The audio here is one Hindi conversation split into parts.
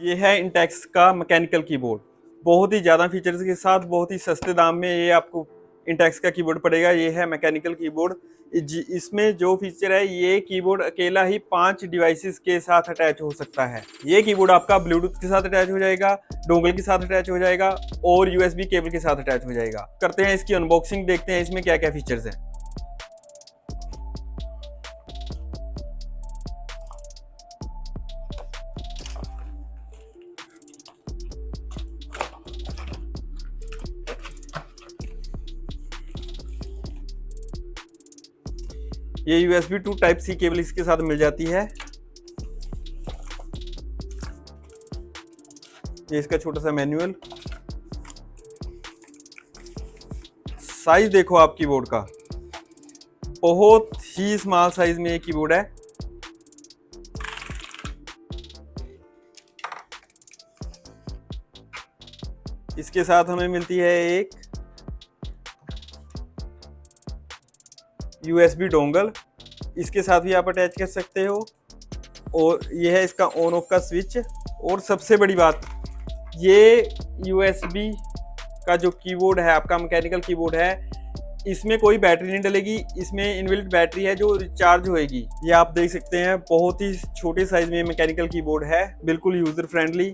ये है इंटेक्स का मैकेनिकल कीबोर्ड। बहुत ही ज़्यादा फीचर्स के साथ बहुत ही सस्ते दाम में ये आपको इंटेक्स का कीबोर्ड पड़ेगा। ये है मैकेनिकल कीबोर्ड। इसमें जो फीचर है, ये कीबोर्ड अकेला ही 5 डिवाइसेस के साथ अटैच हो सकता है। ये कीबोर्ड आपका ब्लूटूथ के साथ अटैच हो जाएगा, डोंगल के साथ अटैच हो जाएगा और यूएसबी केबल के साथ अटैच हो जाएगा। करते हैं इसकी अनबॉक्सिंग, देखते हैं इसमें क्या क्या फीचर्स हैं। ये USB two type C cable इसके साथ मिल जाती है। ये इसका छोटा सा मैनुअल। साइज देखो आप कीबोर्ड का, बहुत ही स्मॉल साइज में ये कीबोर्ड है। इसके साथ हमें मिलती है एक USB डोंगल, इसके साथ भी आप अटैच कर सकते हो। और ये है इसका ऑन ऑफ का स्विच। और सबसे बड़ी बात, ये USB का जो कीबोर्ड है, आपका मैकेनिकल कीबोर्ड है, इसमें कोई बैटरी नहीं डलेगी। इसमें इनबिल्ट बैटरी है जो रिचार्ज होएगी। ये आप देख सकते हैं, बहुत ही छोटे साइज में मैकेनिकल कीबोर्ड है, बिल्कुल यूजर फ्रेंडली।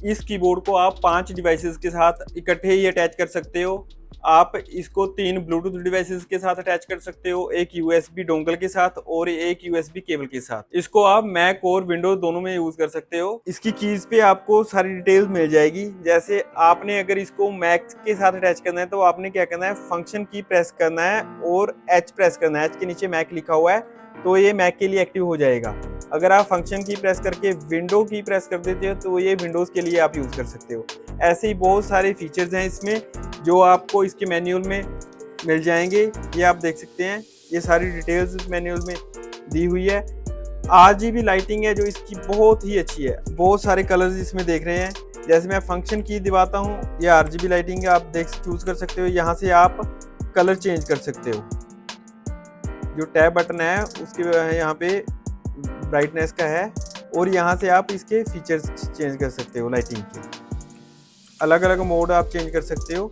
इस कीबोर्ड को आप 5 डिवाइसेस के साथ इकट्ठे ही अटैच कर सकते हो। आप इसको 3 ब्लूटूथ डिवाइसेस के साथ अटैच कर सकते हो, एक USB डोंगल के साथ और एक USB केबल के साथ। इसको आप मैक और विंडोज दोनों में यूज कर सकते हो। इसकी कीज पे आपको सारी डिटेल्स मिल जाएगी। जैसे आपने अगर इसको मैक के साथ अटैच करना है तो आपने क्या करना है, फंक्शन की प्रेस करना है और H प्रेस करना है। H के नीचे मैक लिखा हुआ है तो ये मैक के लिए एक्टिव हो जाएगा। अगर आप फंक्शन की प्रेस करके विंडो की प्रेस कर देते हो तो ये विंडोज़ के लिए आप यूज़ कर सकते हो। ऐसे ही बहुत सारे फीचर्स हैं इसमें जो आपको इसके मैनुअल में मिल जाएंगे। ये आप देख सकते हैं, ये सारी डिटेल्स मैनुअल में दी हुई है। RGB लाइटिंग है जो इसकी बहुत ही अच्छी है। बहुत सारे कलर्स इसमें देख रहे हैं। जैसे मैं फंक्शन की दिखाता हूँ, ये RGB लाइटिंग है, आप देख चूज़ कर सकते हो। यहाँ से आप कलर चेंज कर सकते हो। जो टैब बटन है उसके यहाँ पे ब्राइटनेस का है और यहाँ से आप इसके फीचर्स चेंज कर सकते हो। लाइटिंग के अलग अलग मोड आप चेंज कर सकते हो।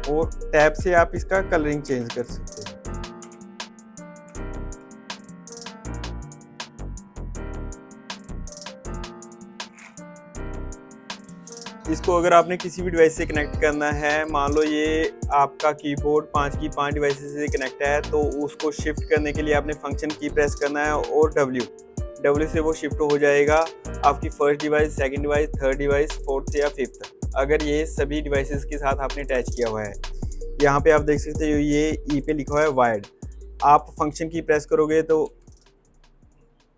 और टैब से आप इसका कलरिंग चेंज कर सकते हो। इसको अगर आपने किसी भी डिवाइस से कनेक्ट करना है, मान लो ये आपका कीबोर्ड 5 की 5 डिवाइसेस से कनेक्ट है, तो उसको शिफ्ट करने के लिए आपने फंक्शन की प्रेस करना है और W से वो शिफ्ट हो जाएगा आपकी first device, second device, third device, fourth या फिफ्थ, अगर ये सभी डिवाइसेस के साथ आपने अटैच किया हुआ है। यहाँ पे आप देख सकते हो ये E पे लिखा हुआ है वायर्ड। आप फंक्शन की प्रेस करोगे तो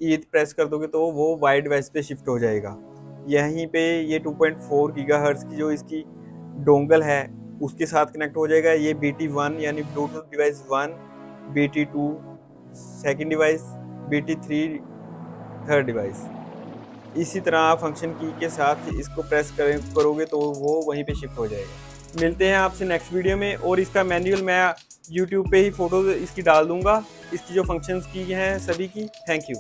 E प्रेस कर दोगे तो वो वायर्ड डिवाइस पे शिफ्ट हो जाएगा। यहीं पे ये 2.4 गीगाहर्ट्ज़ की जो इसकी डोंगल है उसके साथ कनेक्ट हो जाएगा। ये BT1 यानी Bluetooth device 1, BT2 second device, BT3 third device. इसी तरह आप फंक्शन की के साथ इसको प्रेस करोगे तो वो वहीं पे शिफ्ट हो जाएगा। मिलते हैं आपसे नेक्स्ट वीडियो में। और इसका मैनुअल मैं YouTube पे ही फ़ोटो इसकी डाल दूँगा, इसकी जो फंक्शंस की हैं सभी की। Thank you.